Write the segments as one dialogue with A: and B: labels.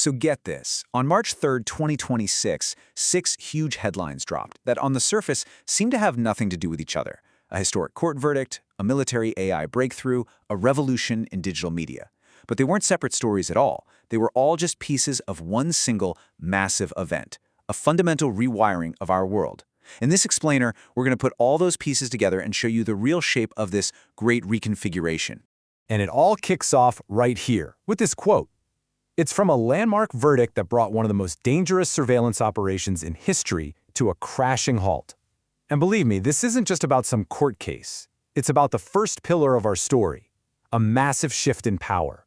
A: So get this, on March 3rd, 2026, 6 huge headlines dropped that on the surface seem to have nothing to do with each other. A historic court verdict, a military AI breakthrough, a revolution in digital media. But they weren't separate stories at all. They were all just pieces of one single, massive event, a fundamental rewiring of our world. In this explainer, we're going to put all those pieces together and show you the real shape of this great reconfiguration.
B: And it all kicks off right here with this quote. It's from a landmark verdict that brought one of the most dangerous surveillance operations in history to a crashing halt. And believe me, this isn't just about some court case. It's about the first pillar of our story, a massive shift in power.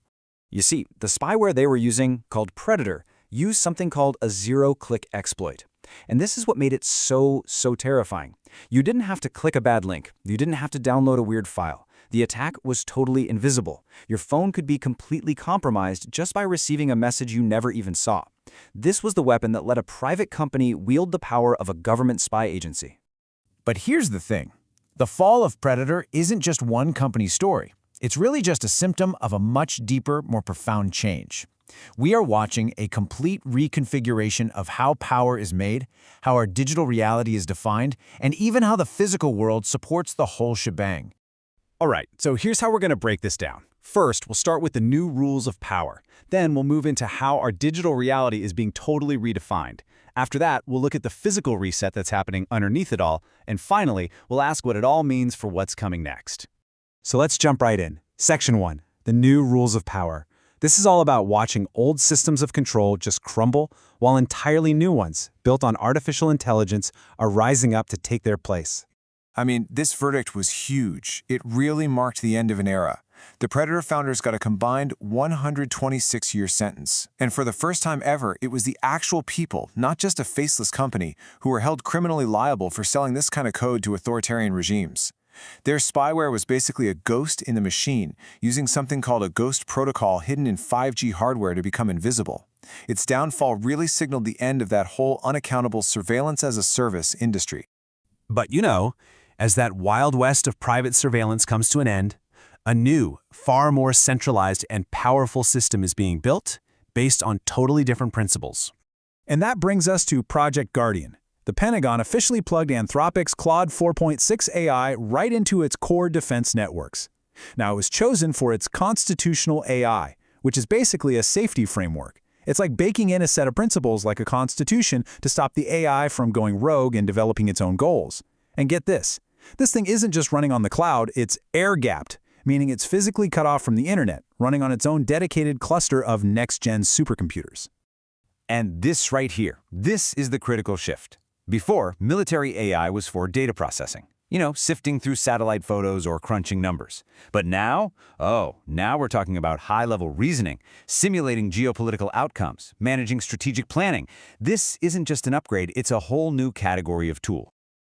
A: You see, the spyware they were using, called Predator, used something called a zero-click exploit. And this is what made it so terrifying. You didn't have to click a bad link. You didn't have to download a weird file. The attack was totally invisible. Your phone could be completely compromised just by receiving a message you never even saw. This was the weapon that let a private company wield the power of a government spy agency.
C: But here's the thing. The fall of Predator isn't just one company's story. It's really just a symptom of a much deeper, more profound change. We are watching a complete reconfiguration of how power is made, how our digital reality is defined, and even how the physical world supports the whole shebang.
B: All right, so here's how we're going to break this down. First, we'll start with the new rules of power. Then we'll move into how our digital reality is being totally redefined. After that, we'll look at the physical reset that's happening underneath it all. And finally, we'll ask what it all means for what's coming next. So let's jump right in. Section 1, the new rules of power. This is all about watching old systems of control just crumble while entirely new ones, built on artificial intelligence, are rising up to take their place.
D: I mean, this verdict was huge. It really marked the end of an era. The Predator founders got a combined 126-year sentence. And for the first time ever, it was the actual people, not just a faceless company, who were held criminally liable for selling this kind of code to authoritarian regimes. Their spyware was basically a ghost in the machine, using something called a ghost protocol hidden in 5G hardware to become invisible. Its downfall really signaled the end of that whole unaccountable surveillance-as-a-service industry.
B: But you know, as that wild west of private surveillance comes to an end, a new, far more centralized and powerful system is being built based on totally different principles.
C: And that brings us to Project Guardian. The Pentagon officially plugged Anthropic's Claude 4.6 AI right into its core defense networks. Now, it was chosen for its constitutional AI, which is basically a safety framework. It's like baking in a set of principles like a constitution to stop the AI from going rogue and developing its own goals. And get this thing isn't just running on the cloud, it's air-gapped, meaning it's physically cut off from the internet, running on its own dedicated cluster of next-gen supercomputers.
A: And this right here, this is the critical shift. Before, military AI was for data processing. Sifting through satellite photos or crunching numbers. But now, now we're talking about high-level reasoning, simulating geopolitical outcomes, managing strategic planning. This isn't just an upgrade, it's a whole new category of tool.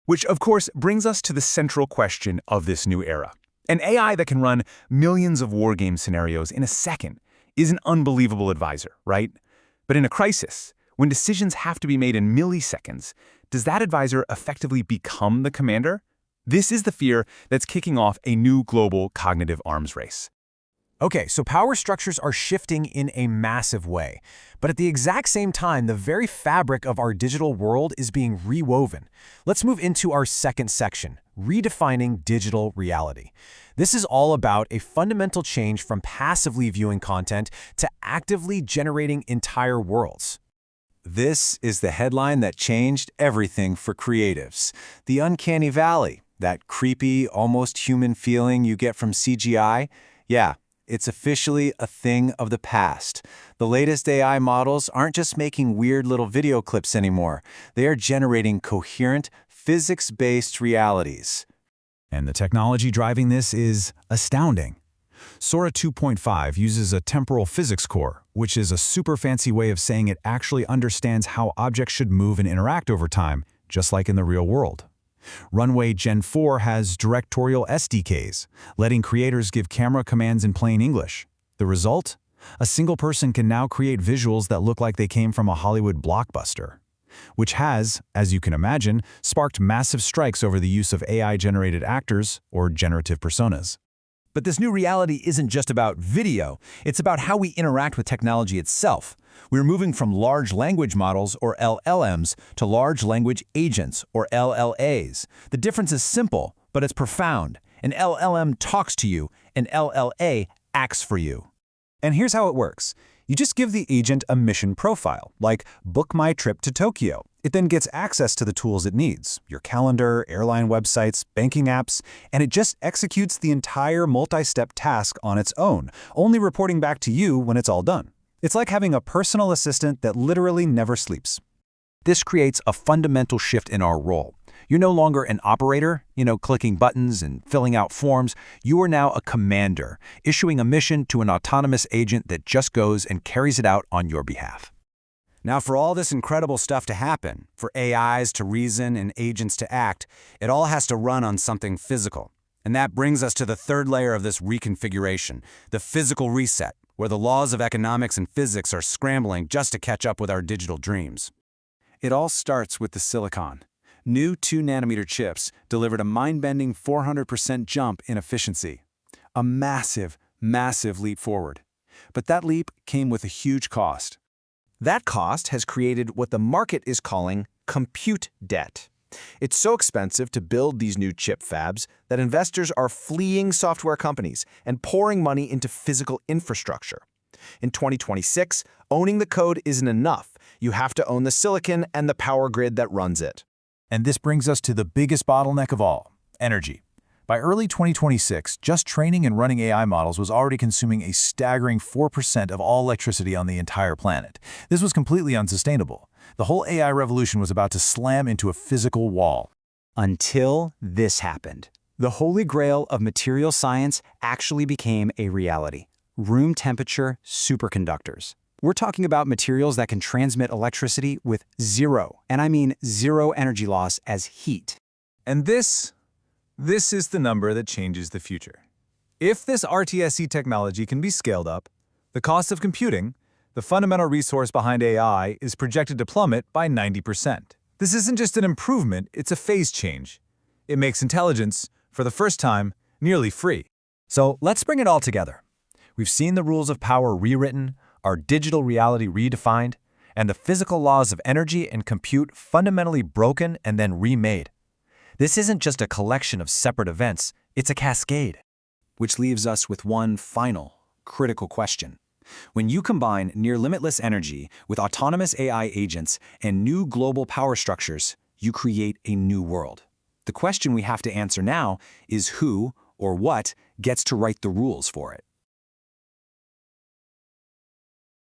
B: Which, of course, brings us to the central question of this new era. An AI that can run millions of wargame scenarios in a second is an unbelievable advisor, right? But in a crisis, when decisions have to be made in milliseconds, does that advisor effectively become the commander? This is the fear that's kicking off a new global cognitive arms race.
C: Okay, so power structures are shifting in a massive way. But at the exact same time, the very fabric of our digital world is being rewoven. Let's move into our second section, redefining digital reality. This is all about a fundamental change from passively viewing content to actively generating entire worlds.
A: This is the headline that changed everything for creatives. The uncanny valley, that creepy, almost human feeling you get from CGI. Yeah, it's officially a thing of the past. The latest AI models aren't just making weird little video clips anymore. They are generating coherent, physics-based realities.
C: And the technology driving this is astounding. Sora 2.5 uses a temporal physics core, which is a super fancy way of saying it actually understands how objects should move and interact over time, just like in the real world. Runway Gen 4 has directorial SDKs, letting creators give camera commands in plain English. The result? A single person can now create visuals that look like they came from a Hollywood blockbuster, which has, as you can imagine, sparked massive strikes over the use of AI-generated actors or generative personas.
B: But this new reality isn't just about video, it's about how we interact with technology itself. We're moving from large language models, or LLMs, to large language agents, or LLAs. The difference is simple, but it's profound. An LLM talks to you, an LLA acts for you.
C: And here's how it works. You just give the agent a mission profile, like book my trip to Tokyo. It then gets access to the tools it needs, your calendar, airline websites, banking apps, and it just executes the entire multi-step task on its own, only reporting back to you when it's all done. It's like having a personal assistant that literally never sleeps.
A: This creates a fundamental shift in our role. You're no longer an operator, clicking buttons and filling out forms. You are now a commander, issuing a mission to an autonomous agent that just goes and carries it out on your behalf.
B: Now, for all this incredible stuff to happen, for AIs to reason and agents to act, it all has to run on something physical. And that brings us to the third layer of this reconfiguration, the physical reset, where the laws of economics and physics are scrambling just to catch up with our digital dreams.
C: It all starts with the silicon. New 2-nanometer chips delivered a mind-bending 400% jump in efficiency. A massive, massive leap forward. But that leap came with a huge cost.
A: That cost has created what the market is calling compute debt. It's so expensive to build these new chip fabs that investors are fleeing software companies and pouring money into physical infrastructure. In 2026, owning the code isn't enough. You have to own the silicon and the power grid that runs it.
D: And this brings us to the biggest bottleneck of all, energy. By early 2026, just training and running AI models was already consuming a staggering 4% of all electricity on the entire planet. This was completely unsustainable. The whole AI revolution was about to slam into a physical wall.
B: Until this happened. The holy grail of material science actually became a reality. Room temperature superconductors. We're talking about materials that can transmit electricity with zero, and I mean zero energy loss as heat.
C: And this is the number that changes the future. If this RTSE technology can be scaled up, the cost of computing, the fundamental resource behind AI, is projected to plummet by 90%. This isn't just an improvement, it's a phase change. It makes intelligence, for the first time, nearly free.
B: So let's bring it all together. We've seen the rules of power rewritten, our digital reality redefined, and the physical laws of energy and compute fundamentally broken and then remade. This isn't just a collection of separate events, it's a cascade.
A: Which leaves us with one final, critical question. When you combine near-limitless energy with autonomous AI agents and new global power structures, you create a new world. The question we have to answer now is who or what gets to write the rules for it.